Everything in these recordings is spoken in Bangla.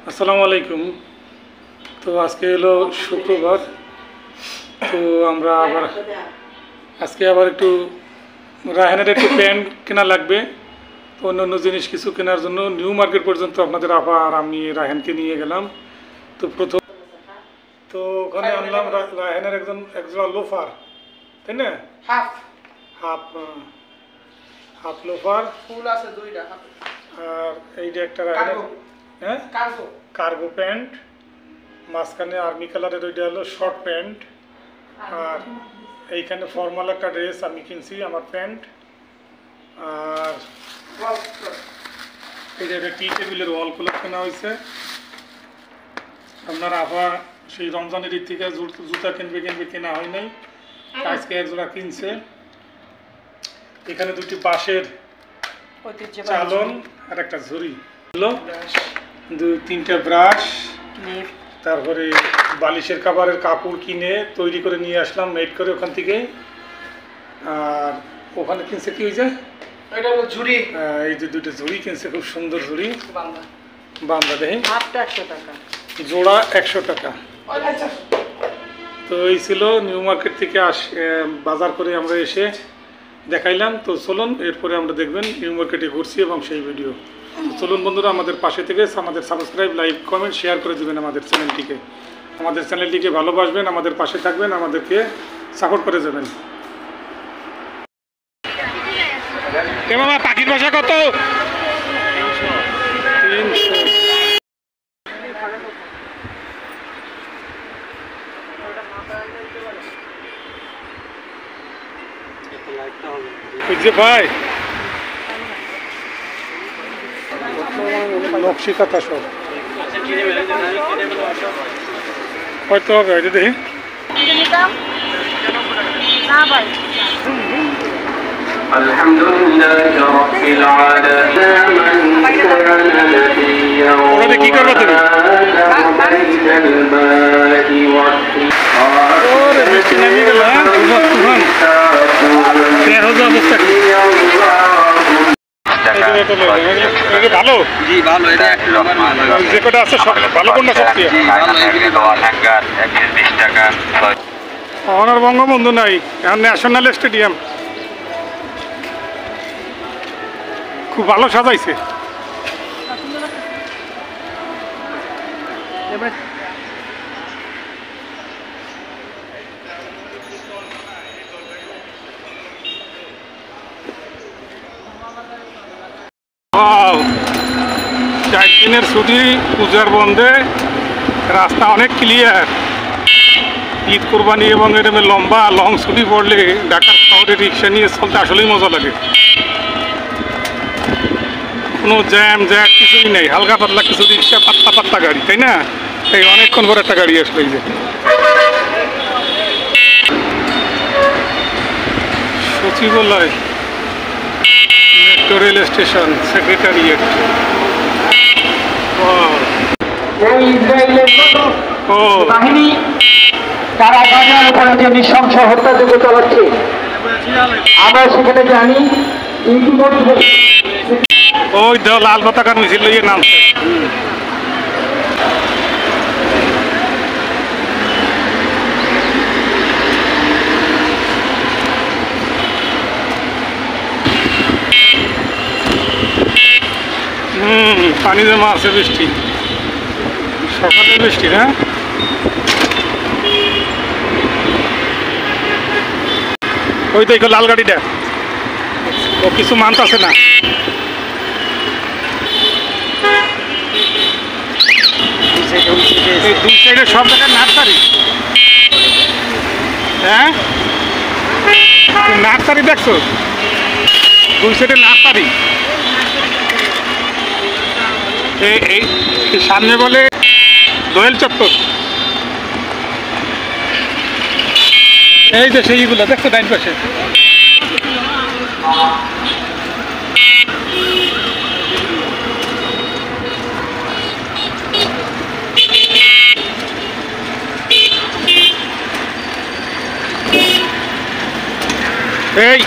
আসসালামু আলাইকুম। তো আজকে হলো শুক্রবার। তো আমরা আজকে আবার একটু রায়হানের একটু প্যান্ট কেনা লাগবে। তো অন্য জিনিস কিছু কেনার জন্য নিউ মার্কেট পর্যন্ত আপনাদের আপা আর আমি রায়হানকে নিয়ে গেলাম। তো ওখানে আনলাম রায়হানের একজোড়া লোফার, তাই না? হাফ লোফার, ফুল আছে দুইটা, আর এইটা একটা রায়হানের কার্গো প্যান্ট, মাঝখানে আর্মি কালারের ওইটা হলো শর্ট প্যান্ট, আর এইখানে ফর্মাল একটা ড্রেস আমি কিনছি আমার প্যান্ট, আর এইটা একটা টি টেবিলের ওয়াল ক্লক কেনা হয়েছে। আপনার আফা সেই রমজানের ঈদ থেকে জুতা কিনবে কেনা হয় নাই, আজকে একজোড়া কিনছে। এখানে দুটি বাঁশের চালন আর একটা ঝুড়ি, তিনটা ব্রাশ, তারপরে বালিশের কাভারের কাপড় কিনে তৈরি করে নিয়ে আসলাম মেড করে ওখান থেকে। আর ওখানে কিনছে কি হয়েছে, ঝুড়ি, এই যে দুটো ঝুড়ি কিনছে, খুব সুন্দর ঝুড়ি, বান্দা দেখেন, জোড়া 100 টাকা। তো এই ছিল নিউ মার্কেট থেকে বাজার করে আমরা এসে দেখাইলাম। তো চলুন এরপরে আমরা দেখবেন নিউ মার্কেটে ঘুরছি এবং সেই ভিডিও। চলুন বন্ধুরা, আমাদের পাশে থেকে আমাদের সাবস্ক্রাইব, লাইক, কমেন্ট, শেয়ার করে দেবেন আমাদের চ্যানেলটিকে ভালোবাসবেন, আমাদের পাশে থাকবেন, আমাদেরকে সাপোর্ট করে যাবেন। মামা পাখির বাসা কত? 300। বুঝছে ভাই, নকশি কাঁথা সব হয়তো হবে, হয়তো দেখি। ওরা কি করবো তুমি? ওরে বৃষ্টি নামিয়ে গেল, ভালো যে কটা আছে সব ভালো, কোনটা সবচেয়ে আমার বঙ্গবন্ধু নাই, এখন ন্যাশনাল স্টেডিয়াম খুব ভালো সাজাইছে। চার দিনের ছুটি, পূজার বন্ধে রাস্তা অনেক ক্লিয়ার। ঈদ কোরবানি এবং এরকম লম্বা লং ছুটি পড়লে ঢাকার শহরে রিক্সা নিয়ে চলতে আসলেই মজা লাগে। কোনো জ্যাম কিছুই নেই, হালকা পাতলা কিছু রিক্সা, পাতলা গাড়ি, তাই না? এই অনেকক্ষণ পর একটা গাড়ি আসলে, এই যে সচিবালয়, মেট্রো রেল স্টেশন, সেক্রেটারিয়েট। বাহিনী তারা গাজার উপরে যে নৃশংস হত্যাযজ্ঞ চালাচ্ছে, আমরা সেখানে জানি। ওই লাল পতাকার মিছিল লইয়ে নামছে। পানি জমা আছে, বৃষ্টি সকালে বৃষ্টি, হ্যাঁ। ওই দেখো লাল গাড়িটা, ও কিছু মানতেছে না। দুই সাইডে সব জায়গায় নার্সারি, হ্যাঁ নার্সারি দেখছো, দুই সাইডে নার্সারি। এই সামনে বলে দোয়েল চত্বর, এই যে সেইগুলো দেখছো ডাইন পাশে। এই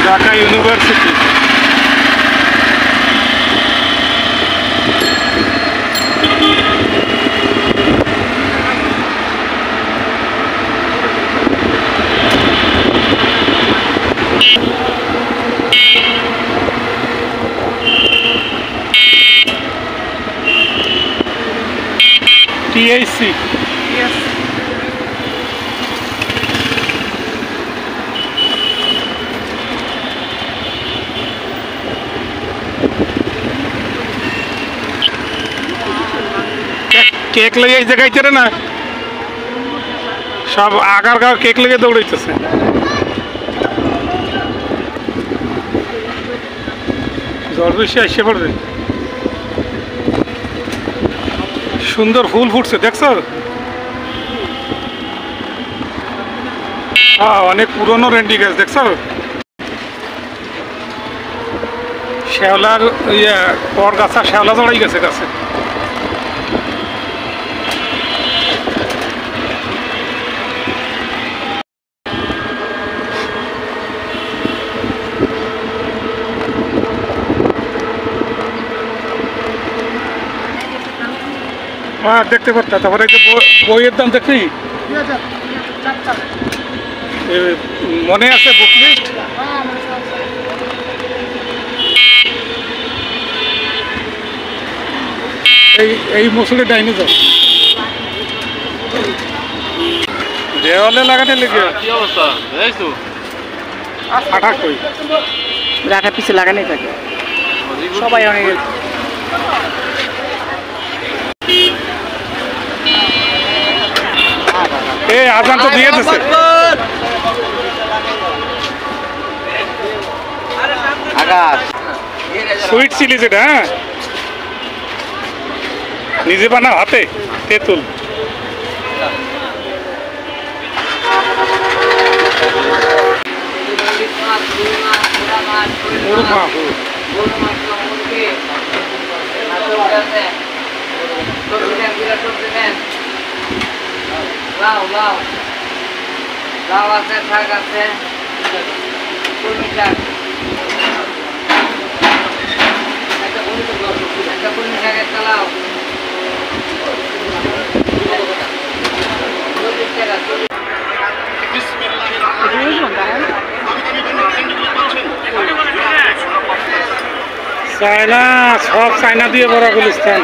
ঢাকা ইউনিভার্সিটি, THC কেক লেগে এই জায়গায় চলে না সব আগার গাও কেক লেগে দৌড়াইতেছে ঝড় বৃষ্টি এসে পড়বে সুন্দর ফুল ফুটছে দেখছো হ্যাঁ অনেক পুরনো রেন্ডি গাছ দেখছো শ্যাওলার ইয়ে পর গাছা শ্যাওলা জড়াই গেছে গাছে হ্যাঁ দেখতে পারতাম তারপরে এই যে বইয়ের দাম দেখবি মনে আছে বুক লিস্ট এই মসুরে ডাইনি যাও দেওয়ালে লাগাতে লেগে কি অবস্থা এই তো আঠা কই রাখা পিছে লাগানোই থাকে সবাই অনেক এই আজান তো দিয়ে দিচ্ছে আকাশ সুইট চিলি যেটা হ্যাঁ নিজে বানা হাতে তেঁতুল লাউ লাউ লাউ আছে শাক আছে কলমি শাক একটা কলমি শাক একটা লাউ 40 টাকা চায়না সব চায়না দিয়ে বড় গুলিস্তান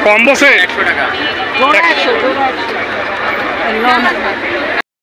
কম বসে 100 টাকা